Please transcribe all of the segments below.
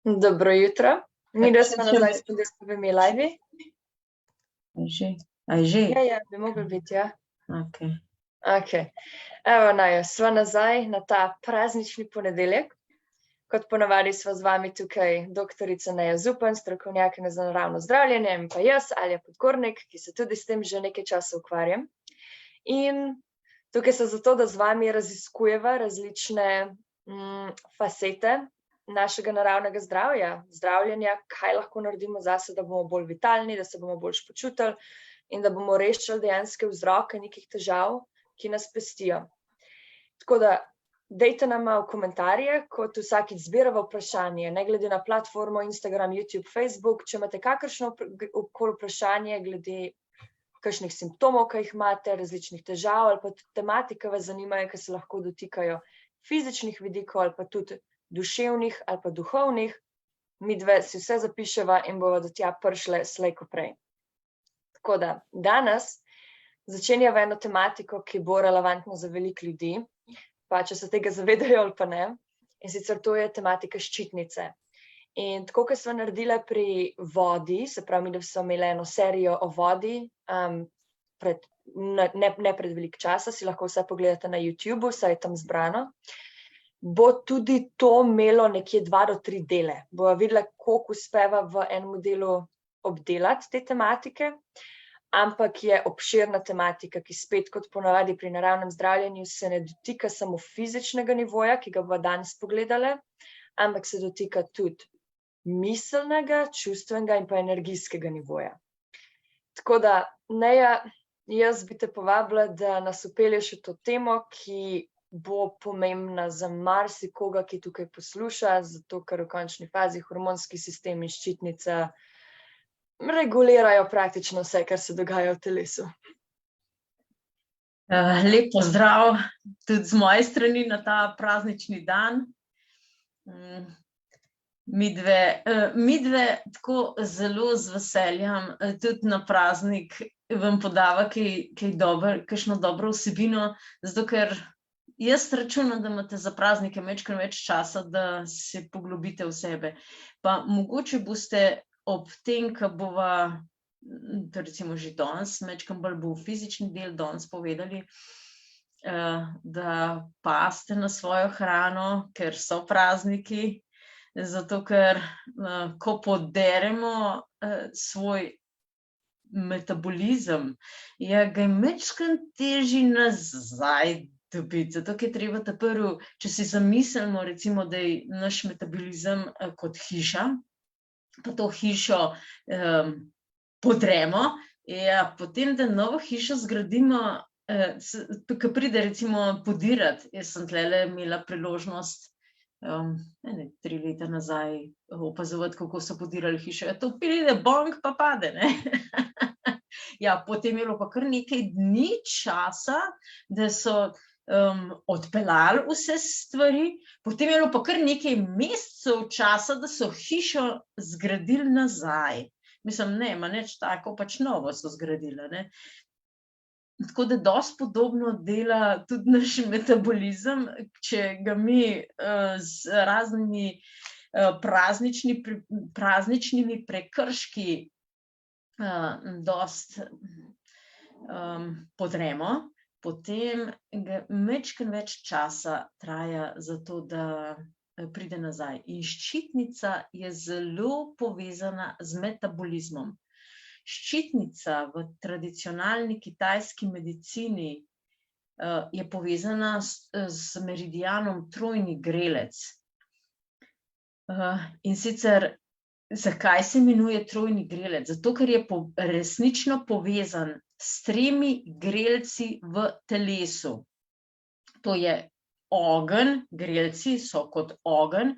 Dobro jutro. Mi da smo nazaj s podestovimi live. A je že? Ja, bi mogli biti, ja. Okay. Ok. Evo, sva nazaj na ta praznični ponedeljek. Kot ponavadi sva z vami tukaj doktorica Neja Zupan, strokovnjakinja za naravno zdravljenje, in pa jaz, Alja Podgornik, ki se tudi s tem že nekaj časa ukvarjam. In tukaj so zato, da z vami raziskujeva različne facete našega naravnega zdravja, zdravljenja, kaj lahko naredimo zase, da bomo bolj vitalni, da se bomo bolj počutili in da bomo rešili dejanske vzroke nekih težav, ki nas pestijo. Tako da, dejte nam v komentarje, kot vsakič zbirava vprašanje, ne glede na platformo Instagram, YouTube, Facebook, če imate kakršno vprašanje glede kakšnih simptomov, ki jih imate, različnih težav ali pa tematike vas zanimajo, ki se lahko dotikajo fizičnih vidikov ali pa tudi duševnih ali pa duhovnih, midve si vse zapiševa in bomo do tja prišle slej ko prej. Tako da, danes začenjava eno tematiko, ki bo relevantna za veliko ljudi, pa če se tega zavedajo ali pa ne, in sicer to je tematika ščitnice. In tako, kot sva naredila pri vodi, se pravi, da sva imela eno serijo o vodi, ne pred veliko časa, si lahko vse pogledate na YouTubeu, saj je tam zbrano, bo tudi to imelo nekje 2 do 3 dele. Bova videla, koliko uspeva v enem delu obdelati te tematike, ampak je obširna tematika, ki spet kot ponavadi pri naravnem zdravljenju se ne dotika samo fizičnega nivoja, ki ga bova danes pogledala, ampak se dotika tudi miselnega, čustvenega in pa energijskega nivoja. Tako da, Neja, jaz bi te povabila, da nas vpelješ v to temo, ki bo pomembna za marsikoga, ki tukaj posluša, zato ker v končni fazi hormonski sistem in ščitnica regulirajo praktično vse, kar se dogaja v telesu. Lep pozdrav tudi z moje strani na ta praznični dan. Midve tako zelo z veseljem tudi na praznik vam podava kakšno dobro vsebino, zato ker jaz računam, da imate za praznike majčkeno več časa, da se poglobite v sebe. Pa mogoče boste ob tem, ko bova, recimo že danes, majčkeno bolj bo fizični del danes povedali, da pazite na svojo hrano, ker so prazniki, zato ker ko poderemo svoj metabolizem, ga je majčkeno težje nazaj dobiti, zato je treba prvo, če si zamislimo, recimo, da je naš metabolizem kot hiša, pa to hišo podremo, potem, da novo hišo zgradimo, ko pride recimo podirati, jaz sem tulele imela priložnost 3 leta nazaj opazovati, kako so podirali hišo, to pride bonk pa pade, ne. Ja, potem je bilo pa kar nekaj dni časa, da so odpeljali vse stvari, potem je bilo pa kar nekaj mesecev časa, da so hišo zgradili nazaj. Mislim, ne, nič tako, pač novo so zgradili, ne. Tako da dosti podobno dela tudi naš metabolizem, če ga mi z raznimi prazničnimi prekrški dosti podremo, potem majčkeno več časa traja za to, da pride nazaj. In ščitnica je zelo povezana z metabolizmom. Ščitnica v tradicionalni kitajski medicini je povezana z meridianom trojni grelec. In sicer, zakaj se imenuje trojni grelec? Zato, ker je resnično povezan s 3 grelci v telesu. To je ogenj, grelci so kot ogenj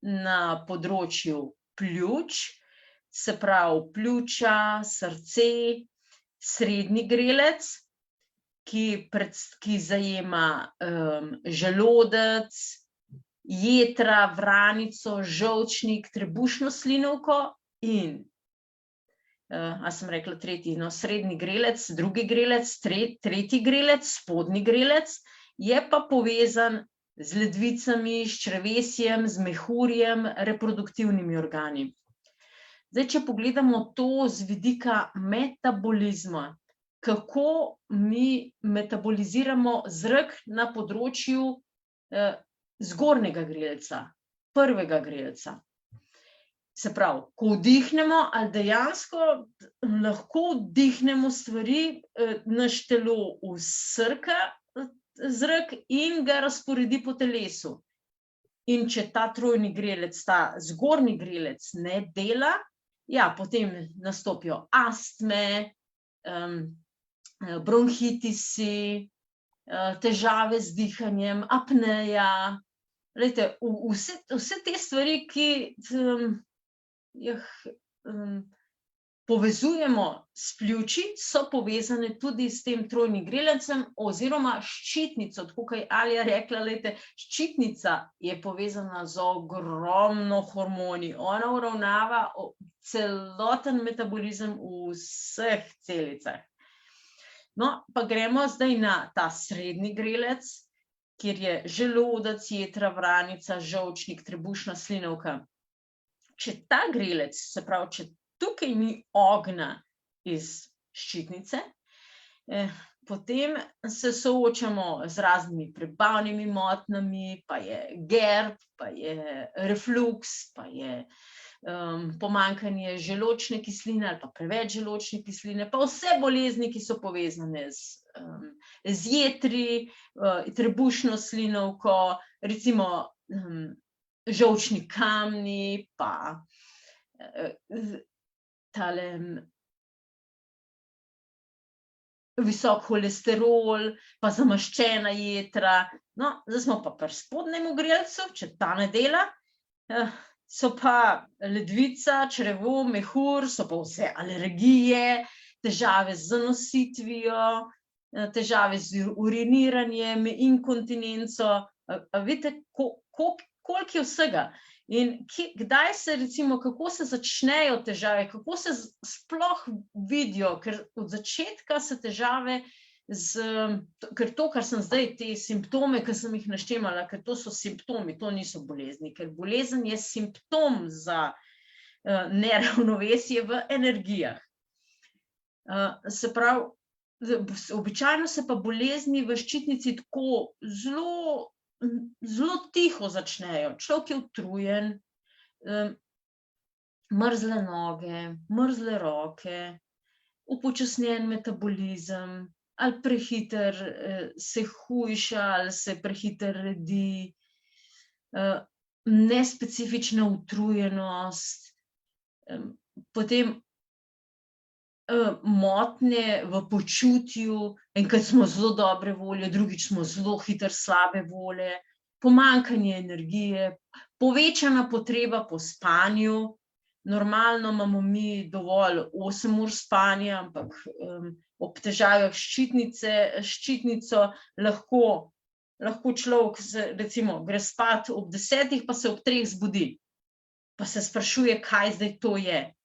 na področju pljuč, se pravi pljuča, srce, srednji grelec, ki zajema želodec, jetra, vranico, žolčnik, trebušno slinavko in a sem rekla tretji, no, srednji grelec, drugi grelec, tretji grelec, spodnji grelec, je pa povezan z ledvicami, s črevesjem, z mehurjem, reproduktivnimi organi. Zdaj, če pogledamo to z vidika metabolizma, kako mi metaboliziramo zrak na področju zgornjega grelca, prvega grelca. Se pravi, ko vdihnemo, ali dejansko lahko vdihnemo stvari, naš telo vsrka zrak in ga razporedi po telesu. In če ta trojni grelec, ta zgornji grelec ne dela, ja, potem nastopijo astme, bronhitisi, težave z dihanjem, apneja. Glejte, vse te stvari, ki jih povezujemo s pljuči, so povezane tudi s tem trojnim grelecem oziroma ščitnico. Tako kot je Alja rekla, glejte, ščitnica je povezana z ogromno hormoni. Ona uravnava celoten metabolizem v vseh celicah. No, pa gremo zdaj na ta srednji grelec, kjer je želodec, jetra, vranica, žolčnik, trebušna slinavka. Če ta grelec, se pravi, če tukaj ni ognja iz ščitnice, potem se soočamo z raznimi prebavnimi motnjami, pa je GERD, pa je refluks, pa je pomanjkanje želodčne kisline ali pa preveč želodčne kisline, pa vse bolezni, ki so povezane z jetri, trebušno slinavko, recimo žolčni kamni, pa tale visok holesterol, pa zamaščena jetra. No, zdaj smo pa pri spodnjem grelcu, če ta ne dela, so pa ledvica, črevo, mehur, so pa vse alergije, težave z zanositvijo, težave z uriniranjem, inkontinenco. Vidite, koliko je vsega. In kdaj se recimo, kako se začnejo težave, kako se sploh vidijo, ker od začetka se težave ker to, kar sem zdaj, te simptome, ki sem jih naštemala, ker to so simptomi, to niso bolezni, ker bolezen je simptom za neravnovesje v energijah. Se pravi, običajno se pa bolezni v ščitnici tako zelo tiho začnejo. Človek je utrujen, mrzle noge, mrzle roke, upočasnjen metabolizem, ali prehiter se hujša, ali se prehiter redi, nespecifična utrujenost, potem motnje v počutju, enkrat smo zelo dobre volje, drugič smo zelo hitro slabe volje, pomanjkanje energije, povečana potreba po spanju. Normalno imamo mi dovolj 8 ur spanja, ampak ob težavah ščitnico lahko človek recimo gre spat ob 10, pa se ob 3 zbudi, pa se sprašuje, kaj zdaj to je.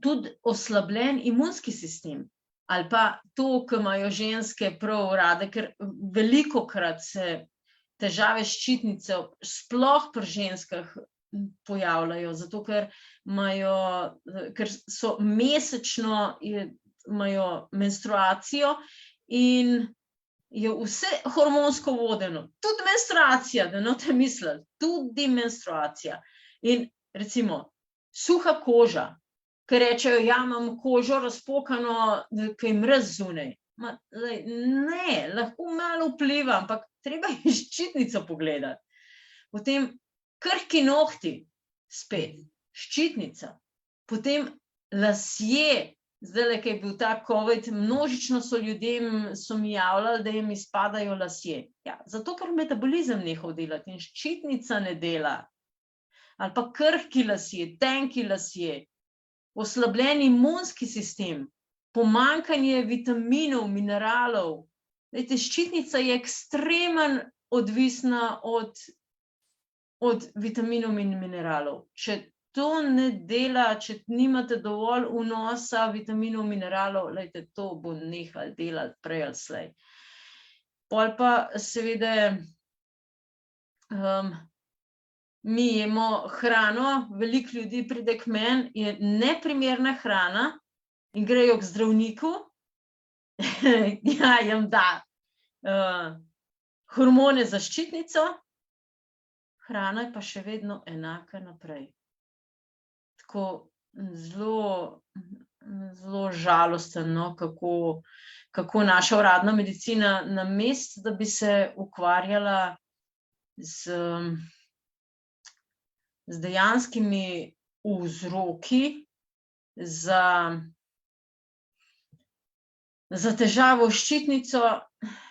Tudi oslabljen imunski sistem, ali pa to, ko imajo ženske prav rade, ker velikokrat se težave ščitnice, sploh pri ženskah, pojavljajo, zato ker so mesečno, imajo menstruacijo in je vse hormonsko vodeno. Tudi menstruacija, da ne boste mislili, tudi menstruacija. In recimo suha koža, ki rečejo, ja, imam kožo razpokano, ki je mraz zunaj. Ne, lahko malo vpliva, ampak treba je ščitnico pogledati. Potem krhki nohti, spet, ščitnica, potem lasje, zdaj, ko je bil ta COVID, množično so mi javljali, da jim izpadajo lasje. Ja, zato, ker metabolizem nehal delati in ščitnica ne dela. Ali pa krhki lasje, tenki lasje, oslabljen imunski sistem, pomanjkanje vitaminov, mineralov. Lejte, ščitnica je ekstremen odvisna od vitaminov in mineralov. Če to ne dela, če nimate dovolj vnosa vitaminov, mineralov, lejte, to bo nehal delati prej ali slej. pol pa seveda mi jemo hrano, veliko ljudi pride k meni, je neprimerna hrana in grejo k zdravniku, ja, jim da hormone za ščitnico, hrana je pa še vedno enaka naprej. Tako zelo, zelo žalosten, no, kako naša uradna medicina namesto, da bi se ukvarjala z dejanskimi vzroki za težavo s ščitnico,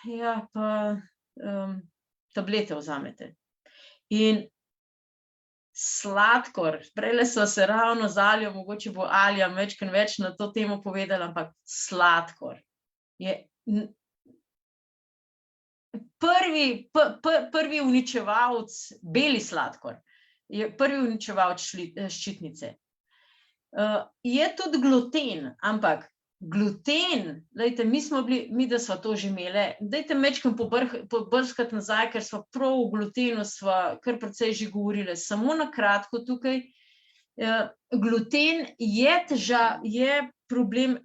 ja, pa tablete vzamete. In sladkor, prejle sva se ravno z Aljo, mogoče bo Alja majčkeno več na to temo povedala, ampak sladkor je prvi uničevalec, beli sladkor, je prvi uničevalec ščitnice. Je tudi gluten, ampak gluten, dajte, mi da sva to že imeli, dajte majčkeno pobrskati nazaj, ker sva prav o glutenu sva kar precej že govorili, samo na kratko tukaj. Gluten je problem,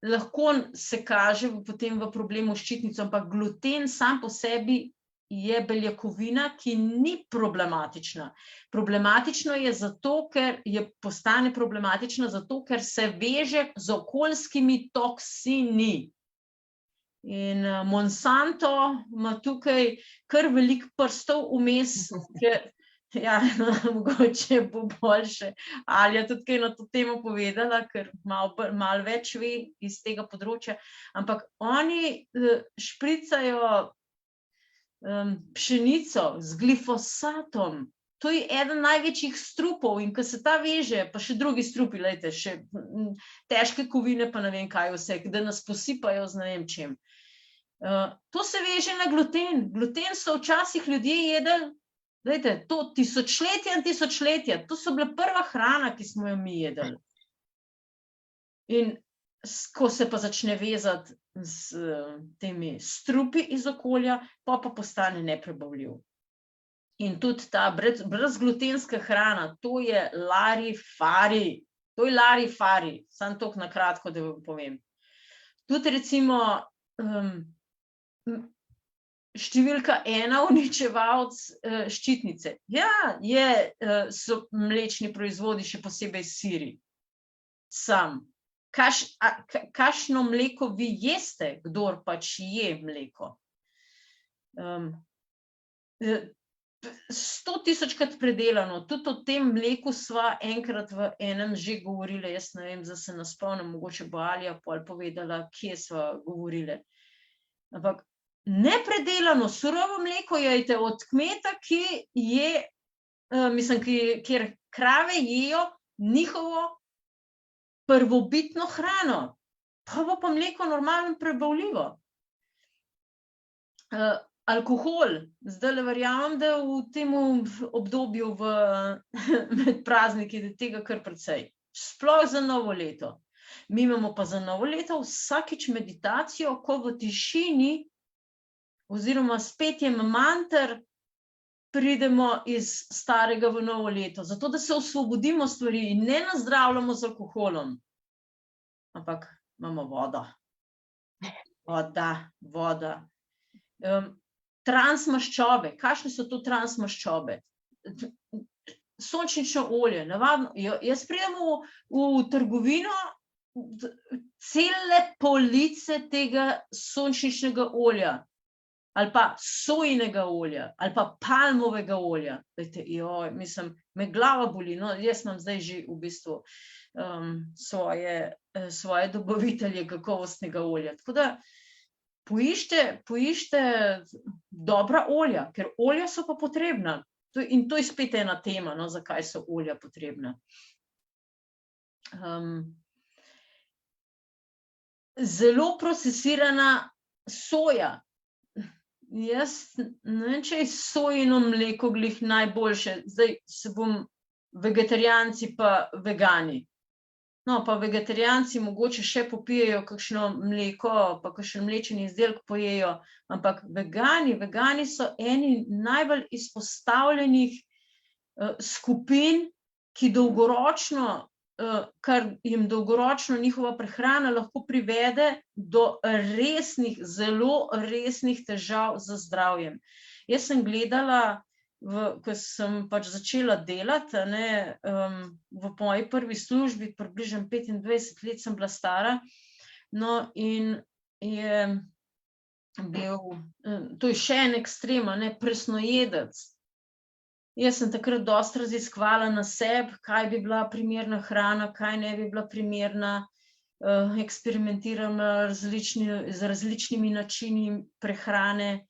lahko se kaže potem v problemu s ščitnico, ampak gluten sam po sebi je beljakovina, ki ni problematična. Problematično je zato, ker postane problematična zato, ker se veže z okoljskimi toksini. In Monsanto ima tukaj kar veliko prstov vmes, ker ja, mogoče bo boljše Alja tudi kaj na to temo povedala, ker malo več ve iz tega področja, ampak oni špricajo pšenico z glifosatom. To je eden največjih strupov in ko se ta veže, pa še drugi strupi, lejte, še težke kovine, pa ne vem kaj vse, da nas posipajo z ne vem čem. To se veže na gluten. Gluten so včasih ljudje jedli, lejte, to tisočletja in tisočletja, to so bile prva hrana, ki smo jo mi jedli. In ko se pa začne vezati z temi strupi iz okolja, pa postane neprebavljiv. In tudi ta brezglutenska hrana, to je larifari. To je larifari, samo toliko na kratko, da vam povem. Tudi recimo številka 1 uničevalec ščitnice. Ja, so mlečni proizvodi, še posebej siri. Sam. Kakšno mleko vi jeste, kdor pač je mleko? 100.000-krat predelano, tudi o tem mleku sva enkrat v enem že govorili, jaz ne vem, zdaj se ne spomnim, mogoče bo Alja pol povedala, kje sva govorili. Ampak nepredelano, surovo mleko jejte od kmeta, ki je, kjer krave jejo njihovo prvobitno hrano, pa bo pa mleko normalno prebavljivo. Alkohol, zdaj verjamem, da v tem obdobju med prazniki je tega kar precej. Sploh za novo leto. Mi imamo pa za novo leto vsakič meditacijo, ko v tišini oziroma s petjem manter pridemo iz starega v novo leto, zato da se osvobodimo stvari in ne nazdravljamo z alkoholom, ampak imamo vodo. Voda. Transmaščobe. Kakšne so to transmaščobe? Sončnično olje, navadno. Jaz pridem v trgovino, cele police tega sončničnega olja, ali pa sojinega olja, ali pa palmovega olja. Dajte, mislim, me glava boli, no, jaz imam zdaj že v bistvu svoje dobavitelje kakovostnega olja. Tako da poiščite dobra olja, ker olja so pa potrebna. In to je spet ena tema, no, zakaj so olja potrebna. Zelo procesirana soja. Jaz ne vem, če je sojino mleko glih najboljše. Zdaj se bom vegetarijanci pa vegani. No, pa vegetarijanci mogoče še popijejo kakšno mleko, pa kakšen mlečni izdelek pojejo, ampak vegani so eni najbolj izpostavljenih skupin, ki dolgoročno, kar jim dolgoročno njihova prehrana lahko privede do resnih, zelo resnih težav z zdravjem. Jaz sem gledala, ko sem pač začela delati, v moji prvi službi, približno 25 let sem bila stara, no in je bil, to je še en ekstrem, presnojedec. Jaz sem takrat dosti raziskovala na sebi, kaj bi bila primerna hrana, kaj ne bi bila primerna, eksperimentirala z različnimi načini prehrane.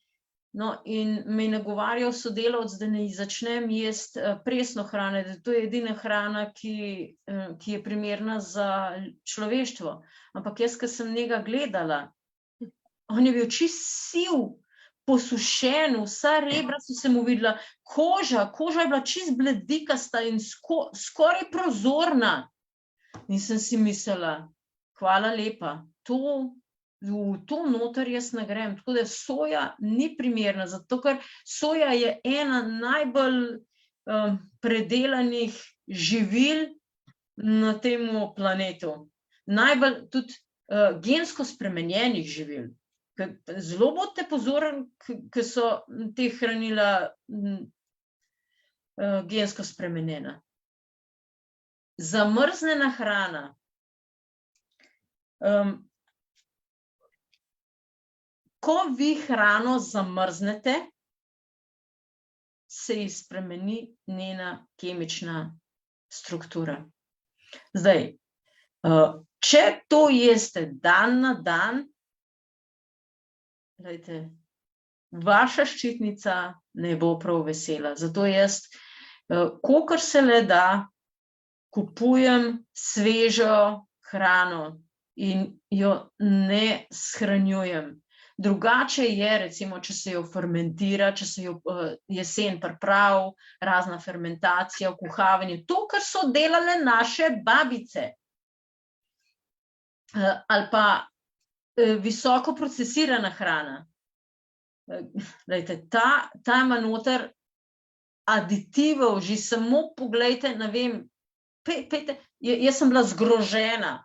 No, in me je nagovarjal sodelavec, da ne začnem jesti presno hrano, da to je edina hrana, ki je primerna za človeštvo. Ampak jaz, ko sem njega gledala, on je bil čist siv, posušen, vsa rebra so se mu videla, koža je bila čist bledikasta in skoraj prozorna. In sem si mislila, hvala lepa, v to noter jaz ne grem. Tako da soja ni primerna, zato ker soja je ena najbolj predelanih živil na tem planetu. Najbolj tudi gensko spremenjenih živil. Zelo bodite pozorni, ko so te hranila gensko spremenjena. Zamrznjena hrana. Ko vi hrano zamrznete, se ji spremeni njena kemična struktura. Zdaj, če to jeste dan na dan, vaša ščitnica ne bo prav vesela. Zato jaz, kolikor se le da, kupujem svežo hrano in jo ne shranjujem. Drugače je, recimo, če se jo fermentira, če se jo jesen pripravi, razna fermentacija, kuhavanje, to, kar so delale naše babice. Ali pa visoko procesirana hrana. Ta ima noter aditivov, že samo poglejte, ne vem, jaz sem bila zgrožena.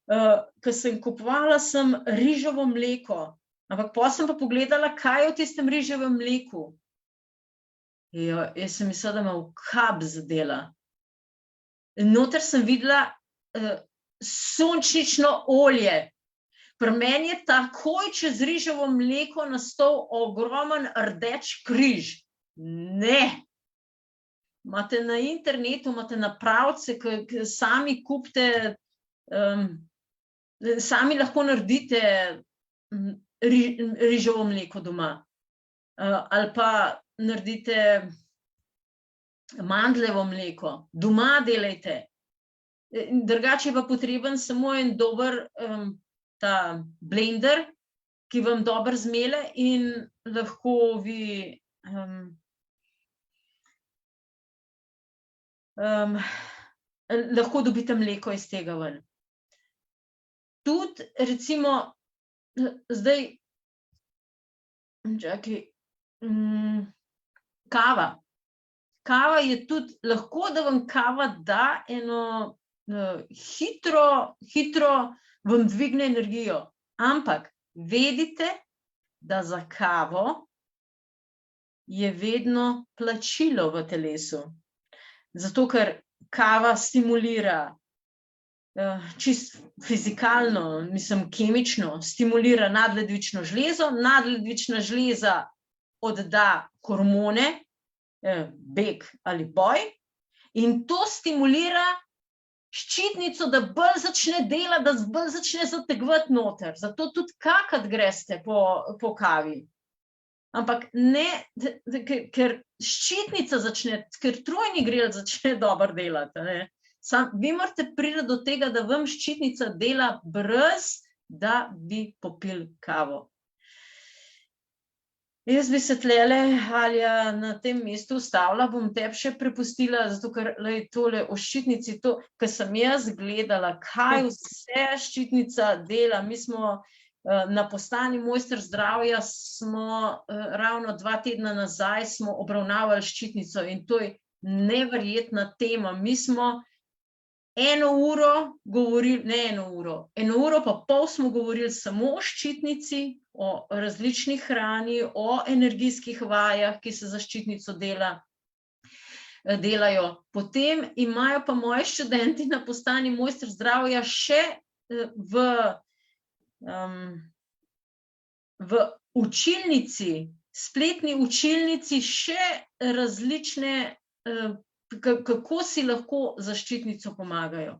Ko sem kupovala riževo mleko, ampak potem sem pa pogledala, kaj je v tistem riževem mleku. Jaz sem mislila, da ima v kap zadela. Noter sem videla sončnično olje. Pri meni je takoj čez riževo mleko nastal ogromen rdeč križ. Ne. Imate na internetu, imate napravce, ki sami kupite, sami lahko naredite riževo mleko doma. Ali pa naredite mandljevo mleko. Doma delajte. Drugače je pa potreben samo en dober ta blender, ki vam dobro zmele in lahko vi lahko dobite mleko iz tega ven. Tudi, recimo, zdaj, kava. Kava je tudi, lahko da vam kava da eno hitro vam dvigne energijo. Ampak vedite, da za kavo je vedno plačilo v telesu. Zato, ker kava stimulira čist fizikalno, mislim kemično, stimulira nadledvično žlezo, nadledvična žleza odda hormone, beg ali boj, in to stimulira ščitnico, da bolj začne delati, da bolj začne zategovati noter. Zato tudi kakati greste po kavi. Ampak ne, ker ščitnica začne, ker trojni grel začne dobro delati. Vi morate priti do tega, da vam ščitnica dela brez, da bi popili kavo. Jaz bi se tlele, Alja, na tem mestu ustavila, bom tebi še prepustila, zato ker tole o ščitnici, to, kar sem jaz gledala, kaj vse ščitnica dela. Mi smo na postani Mojster zdravja, smo ravno 2 tedna nazaj smo obravnavali ščitnico in to je neverjetna tema. Mi smo 1 uro govorili, ne 1 uro, 1 uro pa pol smo govorili samo o ščitnici, o različni hrani, o energijskih vajah, ki se za ščitnico delajo. Potem imajo pa moji študenti na postani Mojster zdravja še v učilnici, spletni učilnici še različne, kako si lahko za ščitnico pomagajo.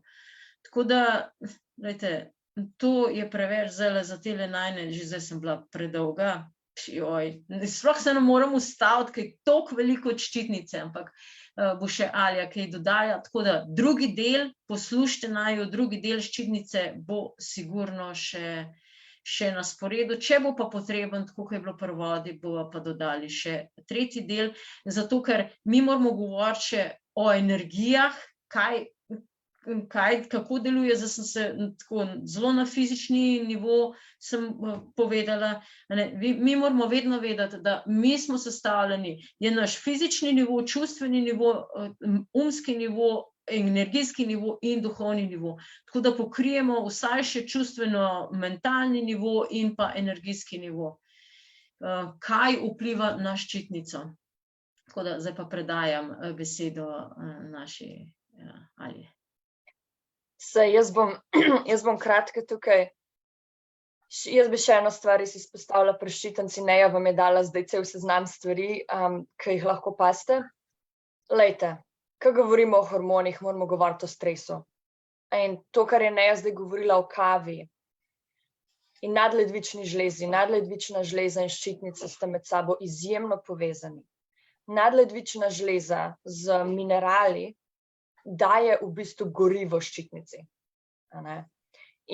Tako da, glejte, to je preveč zdajle za tele najne, že zdaj sem bila predolga, sploh se ne morem ustaviti, ker je toliko veliko od ščitnice, ampak bo še Alja kaj dodala, tako da drugi del, poslušajte naju, drugi del ščitnice bo sigurno še na sporedu, če bo pa potreben, tako kot je bilo prvodi, bo pa dodali še tretji del, zato ker mi moramo govoriti še o energijah, kako deluje, zdaj sem se tako zelo na fizični nivo sem povedala, mi moramo vedno vedeti, da mi smo sestavljeni, je naš fizični nivo, čustveni nivo, umski nivo, energijski nivo in duhovni nivo. Tako da pokrijemo vsaj še čustveno-mentalni nivo in pa energijski nivo. Kaj vpliva na ščitnico? Tako da zdaj pa predajam besedo naši Alji. Jaz bom kratka tukaj. Jaz bi še eno stvar izpostavila pri ščitnici, Neja vam je dala zdaj cel seznam stvari, ki jih lahko pazite. Lejte, ko govorimo o hormonih, moramo govoriti o stresu. In to, kar je Neja zdaj govorila o kavi in nadledvični žlezi, nadledvična žleza in ščitnica sta med sabo izjemno povezani. Nadledvična žleza z minerali daje v bistvu gorivo ščitnici.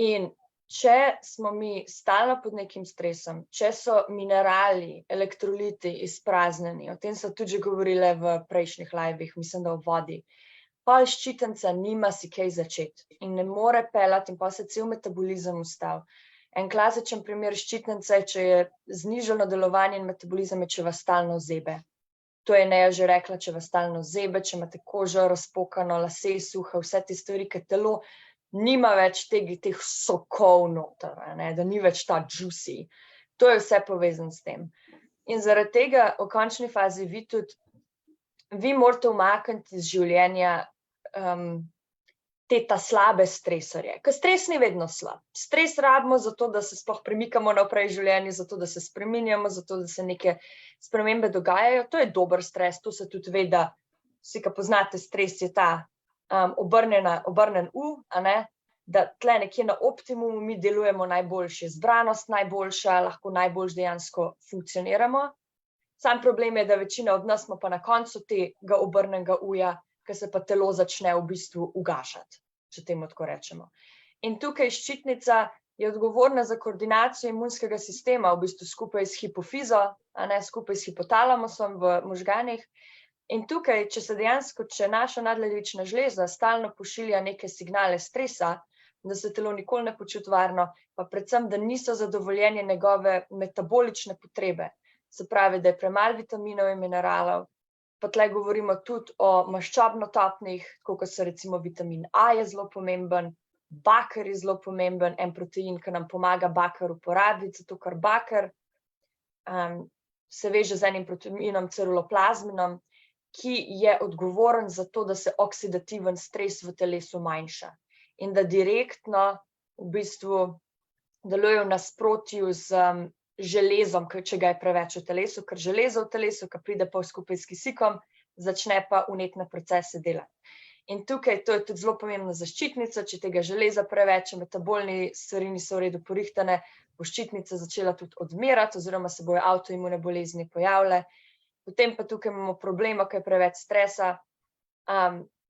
In če smo mi stalno pod nekim stresom, če so minerali, elektroliti izpraznjeni, o tem so tudi že govorile v prejšnjih livih, mislim, da v vodi, pa ščitnica nima si kaj začeti in ne more pelati in pa se cel metabolizem ustavi. En klasičen primer ščitnice, če je znižano delovanje in metabolizem, če vas stalno zebe. To je Neja že rekla, če vas stalno zebe, če imate kožo razpokano, lase suhe, vse te stvari, ker telo nima več teh sokov noter, da ni več ta juicy. To je vse povezano s tem. In zaradi tega v končni fazi vi morate umakniti iz življenja ta slabe stresorje. Ker stres ni vedno slab. Stres rabimo zato, da se sploh premikamo naprej v življenju, zato, da se spreminjamo, zato, da se neke spremembe dogajajo. To je dober stres, to se tudi ve, da vsi, ki poznate stres, je ta obrnen da tle nekje na optimumu mi delujemo najboljše, zbranost najboljša, lahko najboljš dejansko funkcioniramo. Sam problem je, da večina od nas smo pa na koncu tega obrnenega uja, ker se pa telo začne v bistvu ugašati, če temu tako rečemo. In tukaj ščitnica je odgovorna za koordinacijo imunskega sistema, v bistvu skupaj s hipofizo, skupaj s hipotalamusom v možganih. In tukaj, če naša nadledvična žleza stalno pošilja neke signale stresa, da se telo nikoli ne počuti varno, pa predvsem, da niso zadovoljene njegove metabolične potrebe, se pravi, da je premalo vitaminov in mineralov. Pa tle govorimo tudi o maščobno-topnih, kot so recimo vitamin A je zelo pomemben, baker je zelo pomemben, en protein, ki nam pomaga baker uporabiti, zato ker baker se veže z enim proteinom ceruloplazminom, ki je odgovoren za to, da se oksidativen stres v telesu manjša in da direktno v bistvu deluje v nasprotju z železom, če ga je preveč v telesu, ker železo v telesu, ki pride pa skupaj s kisikom, začne pa vnetne procese delati. In tukaj to je tudi zelo pomembno za ščitnico, če tega železa preveč, metabolni stvari niso v redu porihtane, bo ščitnica začela tudi odmerati oziroma se bojo avtoimune bolezni pojavile. Potem pa tukaj imamo problema, ko je preveč stresa,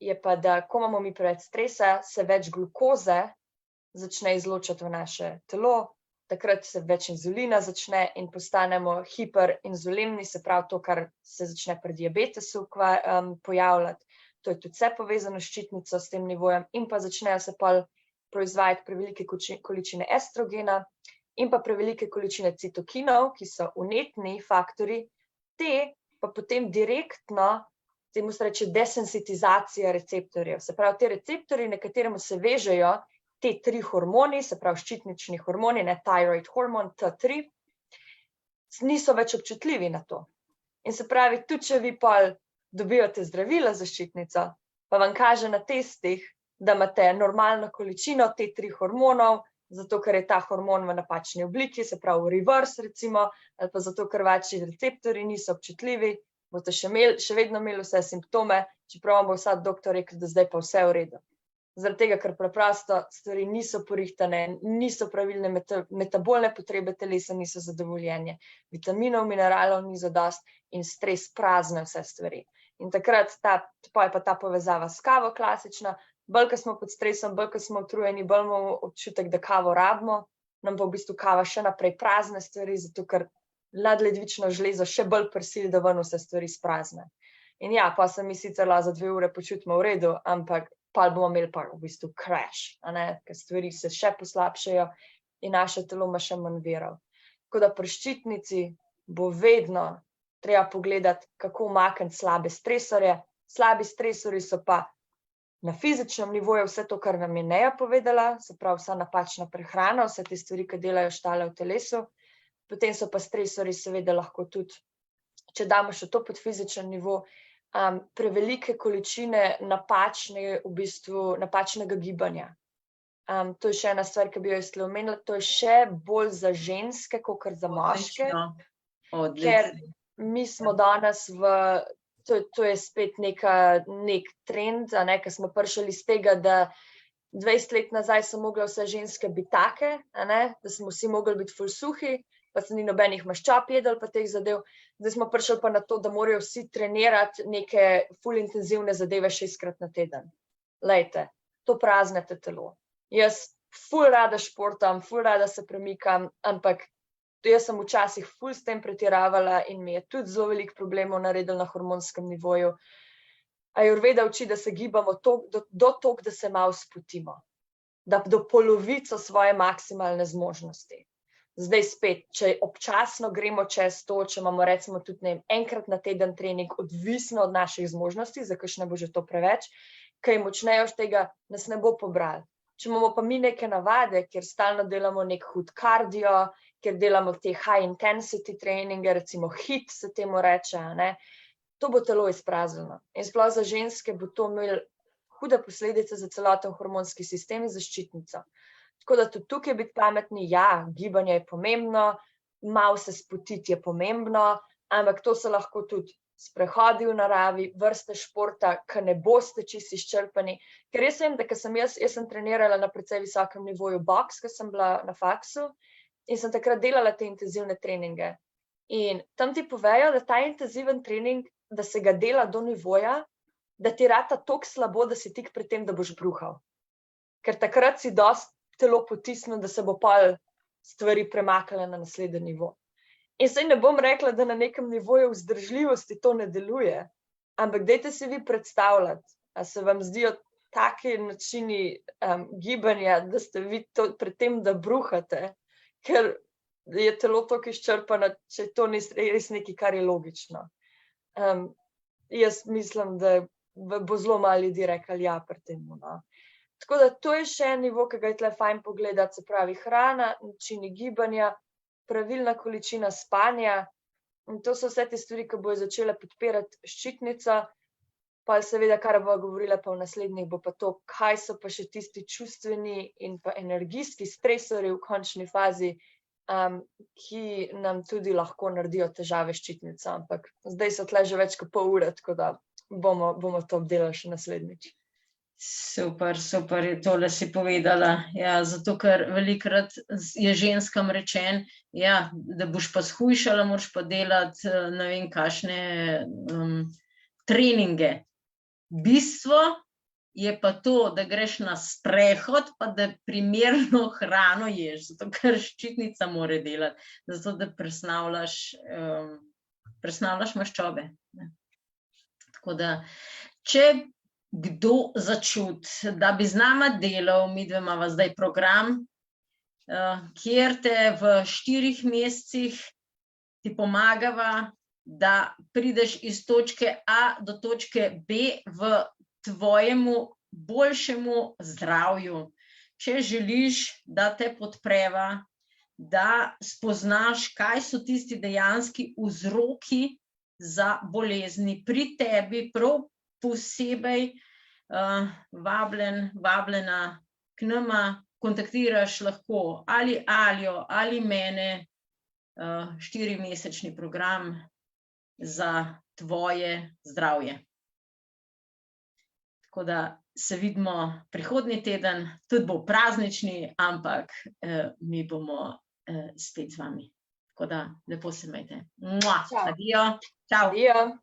je pa, da ko imamo mi preveč stresa, se več glukoze začne izločati v naše telo, takrat se več inzulina začne in postanemo hiperinzulinni, se pravi to, kar se začne pri diabetesu pojavljati. To je tudi vse povezano s ščitnico, s tem nivojem, in pa začnejo se pol proizvajati prevelike količine estrogena in pa prevelike količine citokinov, ki so vnetni faktorji, te pa potem direktno, temu se reče desensitizacija receptorjev. Se pravi, te receptorji, na kateremu se vežejo te 3 hormoni, se pravi ščitnični hormoni, thyroid hormon, T3, niso več občutljivi na to. In se pravi, tudi če vi pol dobivate zdravila za ščitnico, pa vam kaže na testih, da imate normalno količino te 3 hormonov, zato ker je ta hormon v napačni obliki, se pravi v reverse recimo, ali pa zato ker vaši receptorji niso občutljivi, boste še vedno imeli vse simptome, čeprav vam bo vsak doktor rekel, da zdaj pa vse v redu. Zaradi tega, ker preprosto stvari niso porihtane, niso pravilne metabolne potrebe telesa, niso zadovoljenje, vitaminov, mineralov ni zadost in stres prazne vse stvari. In takrat je pa ta povezava s kavo klasična, bolj, ko smo pod stresom, bolj, ko smo utrujeni, bolj imamo občutek, da kavo rabimo, nam pa v bistvu kava še naprej prazne stvari, zato ker nadledvično železo še bolj prisili, da ven vse stvari sprazne. In ja, pa se mi sicer za 2 ure počutimo v redu, ampak pa bomo imeli pa v bistvu crash, ker stvari se še poslabšajo in naše telo ima še manj virov. Tako da pri ščitnici bo vedno treba pogledati, kako umakniti slabe stresorje. Slabi stresorji so pa na fizičnem nivoju vse to, kar nam je Neja povedala, se pravi vsa napačna prehrana, vse te stvari, ki delajo štale v telesu. Potem so pa stresorji seveda lahko tudi, če damo še to pod fizičen nivo, prevelike količine napačnega gibanja. To je še ena stvar, ki bi jo jaz omenila, to je še bolj za ženske, kakor za moške, ker mi smo danes to je spet nek trend, ker smo prišli iz tega, da 20 let nazaj so mogle vse ženske biti take, da smo vsi mogli biti ful suhi, pa se ni nobenih maščob jedel, pa teh zadev. Zdaj smo prišli pa na to, da morajo vsi trenirati neke ful intenzivne zadeve 6-krat na teden. Lejte, to praznete telo. Jaz ful rada športam, ful rada se premikam, ampak jaz sem včasih ful s tem pretiravala in mi je tudi zelo veliko problemov naredil na hormonskem nivoju. Ajurveda uči, da se gibamo do toliko, da se malo spotimo, da do polovico svoje maksimalne zmožnosti. Zdaj spet, če občasno gremo čez to, če imamo recimo tudi enkrat na teden trening, odvisno od naših zmožnosti, za kakšne bo že to preveč, kaj močneje od tega nas ne bo pobrali. Če imamo pa mi neke navade, kjer stalno delamo nek hud kardio, kjer delamo te high intensity treninge, recimo HIIT se temu reče, to bo telo izpraznjeno. In sploh za ženske bo to imelo hude posledice za celoten hormonski sistem in za ščitnico. Tako da tudi tukaj biti pametni, ja, gibanje je pomembno, malo se spotiti je pomembno, ampak to se lahko tudi sprehodi v naravi, vrste športa, ki ne boste čisto izčrpani. Ker jaz vem, da jaz sem trenirala na precej visokem nivoju boks, ko sem bila na faksu in sem takrat delala te intenzivne treninge. In tam ti povejo, da ta intenziven trening, da se ga dela do nivoja, da ti rata toliko slabo, da si tik pred tem, da boš bruhal. Ker takrat si dosti telo potisnil, da se bo pol stvari premakale na naslednji nivo. In saj ne bom rekla, da na nekem nivoju vzdržljivosti to ne deluje, ampak dajte si vi predstavljati, a se vam zdijo taki načini gibanja, da ste vi pred tem, da bruhate, ker je telo toliko izčrpano, če to ni res nekaj, kar je logično. Jaz mislim, da bo zelo malo ljudi rekli ja pri tem. Tako da to je še en nivo, ki ga je tle fajn pogledati, se pravi hrana, načini gibanja, pravilna količina spanja. In to so vse te stvari, ki bojo začele podpirati ščitnico. Pa seveda, kar bo govorila pa v naslednjih, bo pa to, kaj so pa še tisti čustveni in pa energijski stresorji v končni fazi, ki nam tudi lahko naredijo težave ščitnico. Ampak zdaj so tle že več kot pol ure, tako da bomo to obdelali še naslednjič. Super, tole si povedala. Ja, zato, ker velikokrat je ženskam rečen, ja, da boš pa shujšala, moraš pa delati ne vem kakšne treninge. Bistvo je pa to, da greš na sprehod, pa da primerno hrano ješ, zato ker ščitnica mora delati, zato da presnavljaš maščobe. Tako da, če kdo začuti, da bi z nama delal, midve imava zdaj program, kjer te v 4 mesecih ti pomagava, da prideš iz točke A do točke B v tvojemu boljšemu zdravju. Če želiš, da te podpreva, da spoznaš, kaj so tisti dejanski vzroki za bolezni pri tebi, prav posebej vabljena k nama, kontaktiraš lahko ali Aljo ali mene, 4-mesečni program za tvoje zdravje. Tako da se vidimo prihodnji teden, tudi bo praznični, ampak mi bomo spet z vami. Tako da lepo se imejte. Adijo. Čau. Adijo.